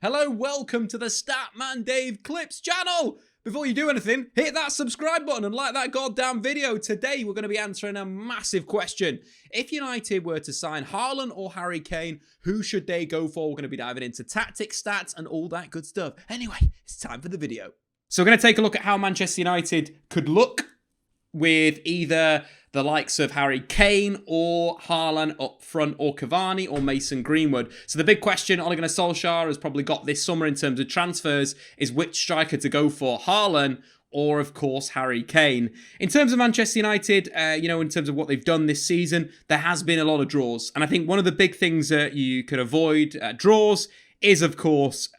Hello, welcome to the Statman Dave Clips channel. Before you do anything, hit that subscribe button and like that goddamn video. Today, we're going to be answering a massive question. If United were to sign Haaland or Harry Kane, who should they go for? We're going to be diving into tactics, stats, and all that good stuff. Anyway, it's time for the video. So we're going to take a look at how Manchester United could look with either the likes of Harry Kane or Haaland up front, or Cavani or Mason Greenwood. So the big question Ole Gunnar Solskjaer has probably got this summer in terms of transfers is which striker to go for, Haaland or, of course, Harry Kane. In terms of Manchester United, in terms of what they've done this season, there has been a lot of draws. And I think one of the big things that you could avoid draws is, of course,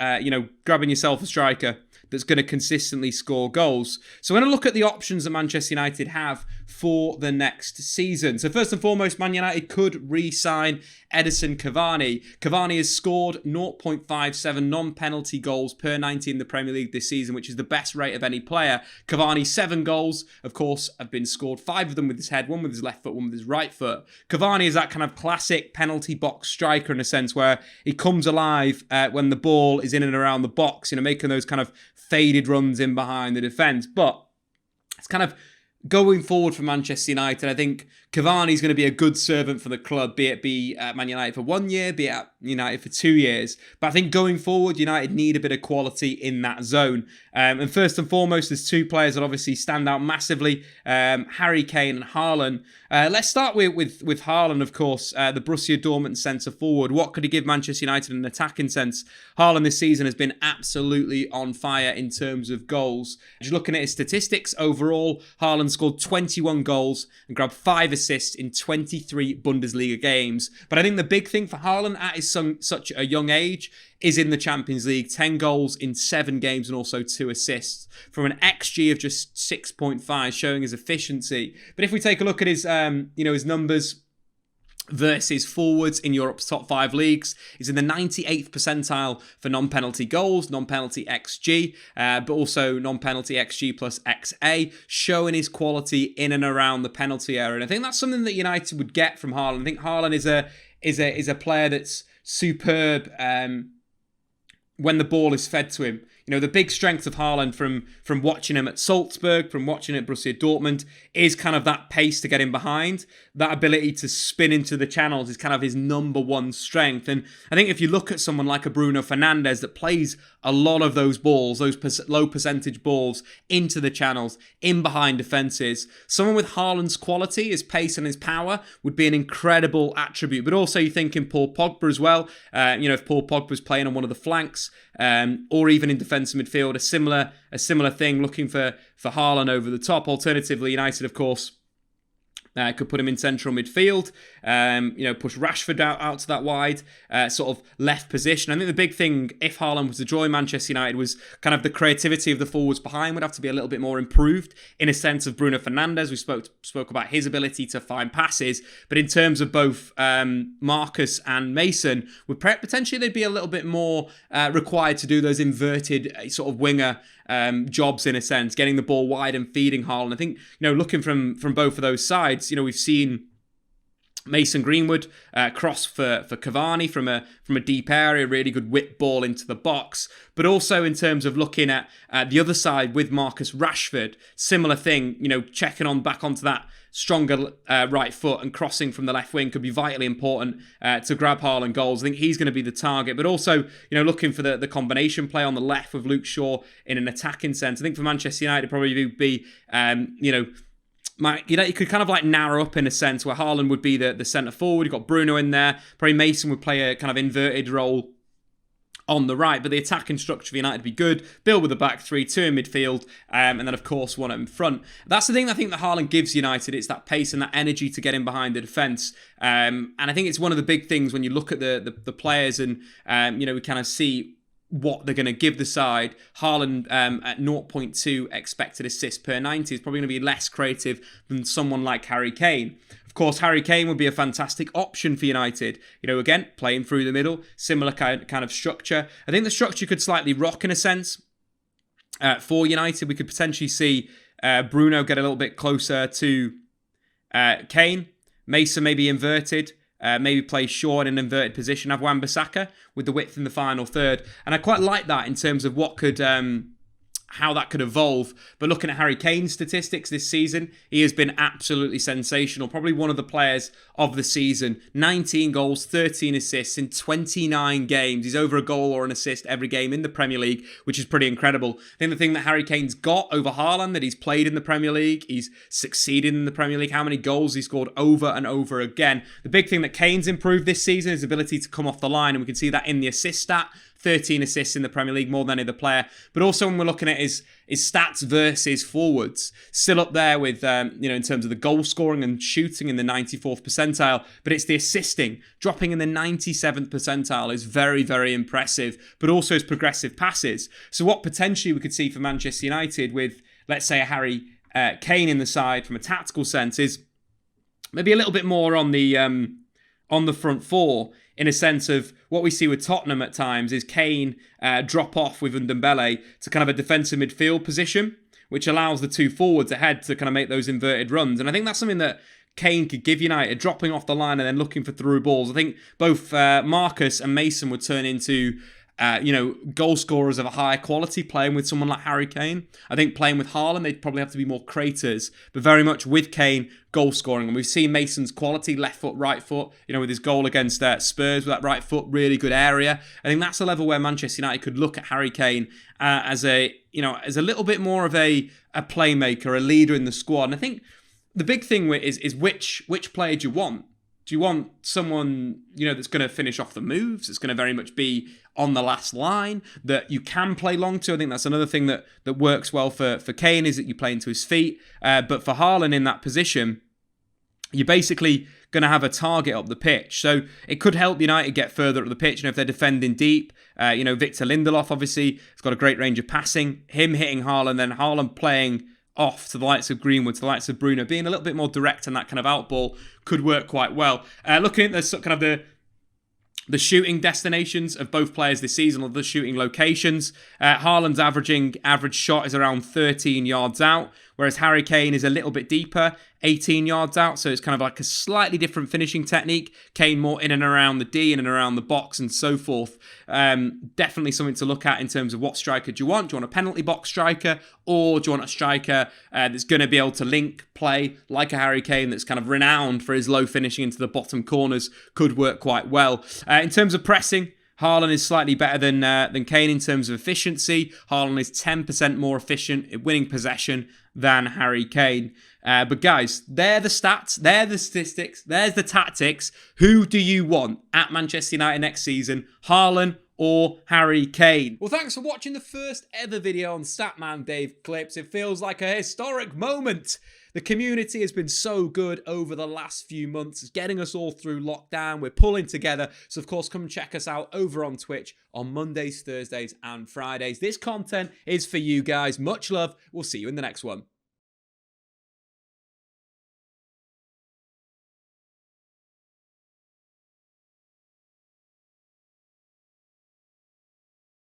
grabbing yourself a striker that's going to consistently score goals. So we're going to look at the options that Manchester United have for the next season. So first and foremost, Man United could re-sign Edinson Cavani. Cavani has scored 0.57 non-penalty goals per 90 in the Premier League this season, which is the best rate of any player. Cavani, 7 goals, of course, have been scored. 5 of them with his head, 1 with his left foot, 1 with his right foot. Cavani is that kind of classic penalty box striker in a sense where he comes alive when the ball is in and around the box, making those kind of faded runs in behind the defence. But it's kind of going forward for Manchester United. I think Cavani is going to be a good servant for the club, be it at Man United for 1 year, be it at United for 2 years. But I think going forward, United need a bit of quality in that zone. And first and foremost, there's 2 players that obviously stand out massively, Harry Kane and Haaland. Let's start with Haaland, of course, the Borussia Dortmund centre forward. What could he give Manchester United in an attacking sense? Haaland this season has been absolutely on fire in terms of goals. Just looking at his statistics overall, Haaland scored 21 goals and grabbed 5 assists in 23 Bundesliga games. But I think the big thing for Haaland at his such a young age is in the Champions League, 10 goals in 7 games and also 2 assists from an XG of just 6.5, showing his efficiency. But if we take a look at his, his numbers versus forwards in Europe's top 5 leagues, he's in the 98th percentile for non-penalty goals, non-penalty XG, but also non-penalty XG plus XA, showing his quality in and around the penalty area. And I think that's something that United would get from Haaland. I think Haaland is a player that's superb when the ball is fed to him. The big strength of Haaland from watching him at Salzburg, from watching him at Borussia Dortmund, is kind of that pace to get him behind. That ability to spin into the channels is kind of his number one strength. And I think if you look at someone like a Bruno Fernandes that plays a lot of those balls, those low percentage balls into the channels, in behind defences, someone with Haaland's quality, his pace and his power would be an incredible attribute. But also you think in Paul Pogba as well, if Paul Pogba's playing on one of the flanks, or even in defensive midfield, a similar thing, looking for Haaland over the top. Alternatively, United, of course, could put him in central midfield, push Rashford out to that wide sort of left position. I think the big thing, if Haaland was to join Manchester United, was kind of the creativity of the forwards behind would have to be a little bit more improved in a sense of Bruno Fernandes. We spoke about his ability to find passes, but in terms of both Marcus and Mason, would potentially they'd be a little bit more required to do those inverted sort of winger jobs in a sense, getting the ball wide and feeding Haaland. I think, looking from both of those sides, we've seen Mason Greenwood cross for Cavani from a deep area, really good whip ball into the box. But also in terms of looking at the other side with Marcus Rashford, similar thing, checking on back onto that stronger right foot and crossing from the left wing could be vitally important to grab Haaland goals. I think he's going to be the target, but also, looking for the combination play on the left with Luke Shaw in an attacking sense. I think for Manchester United, probably would be, you could kind of like narrow up in a sense where Haaland would be the centre forward. You've got Bruno in there. Probably Mason would play a kind of inverted role on the right, but the attacking structure for United would be good. Build with a back 3, 2 in midfield, and then of course 1 in front. That's the thing I think that Haaland gives United. It's that pace and that energy to get in behind the defence. And I think it's one of the big things when you look at the players and we kind of see what they're going to give the side. Haaland at 0.2 expected assists per 90 is probably going to be less creative than someone like Harry Kane. Of course, Harry Kane would be a fantastic option for United. Again, playing through the middle, similar kind of structure. I think the structure could slightly rock in a sense. For United, we could potentially see Bruno get a little bit closer to Kane. Mason maybe inverted. maybe play short in an inverted position, have Wan-Bissaka with the width in the final third. And I quite like that in terms of what could... how that could evolve. But looking at Harry Kane's statistics this season, he has been absolutely sensational. Probably one of the players of the season. 19 goals, 13 assists in 29 games. He's over a goal or an assist every game in the Premier League, which is pretty incredible. I think the thing that Harry Kane's got over Haaland, that he's played in the Premier League, he's succeeded in the Premier League, how many goals he scored over and over again. The big thing that Kane's improved this season is his ability to come off the line, and we can see that in the assist stat. 13 assists in the Premier League, more than any other player. But also when we're looking at his stats versus forwards, still up there with, in terms of the goal scoring and shooting in the 94th percentile. But it's the assisting. Dropping in the 97th percentile is very, very impressive. But also his progressive passes. So what potentially we could see for Manchester United with, let's say, a Harry Kane in the side from a tactical sense is maybe a little bit more on the front four, in a sense of what we see with Tottenham at times is Kane drop off with Ndombele to kind of a defensive midfield position, which allows the two forwards ahead to kind of make those inverted runs. And I think that's something that Kane could give United, dropping off the line and then looking for through balls. I think both Marcus and Mason would turn into goal scorers of a higher quality playing with someone like Harry Kane. I think playing with Haaland, they'd probably have to be more creators, but very much with Kane, goal scoring. And we've seen Mason's quality, left foot, right foot, with his goal against Spurs with that right foot, really good area. I think that's a level where Manchester United could look at Harry Kane as a little bit more of a playmaker, a leader in the squad. And I think the big thing is which player do you want? Do you want someone, that's going to finish off the moves? It's going to very much be on the last line that you can play long to. I think that's another thing that works well for Kane is that you play into his feet. But for Haaland in that position, you're basically going to have a target up the pitch. So it could help United get further up the pitch. If they're defending deep, Victor Lindelof obviously has got a great range of passing. Him hitting Haaland, then Haaland playing off to the likes of Greenwood, to the likes of Bruno, being a little bit more direct and that kind of outball could work quite well. Looking at the shooting destinations of both players this season, or the shooting locations, Haaland's average shot is around 13 yards out, whereas Harry Kane is a little bit deeper, 18 yards out, so it's kind of like a slightly different finishing technique. Kane more in and around the D, in and around the box and so forth. Definitely something to look at in terms of what striker do you want? Do you want a penalty box striker, or do you want a striker that's going to be able to link play like a Harry Kane that's kind of renowned for his low finishing into the bottom corners? Could work quite well. In terms of pressing, Haaland is slightly better than Kane in terms of efficiency. Haaland is 10% more efficient at winning possession than Harry Kane. But guys, they're the stats, they're the statistics, there's the tactics. Who do you want at Manchester United next season? Haaland or Harry Kane? Well, thanks for watching the first ever video on Statman Dave Clips. It feels like a historic moment. The community has been so good over the last few months. It's getting us all through lockdown. We're pulling together. So, of course, come and check us out over on Twitch on Mondays, Thursdays, and Fridays. This content is for you guys. Much love. We'll see you in the next one.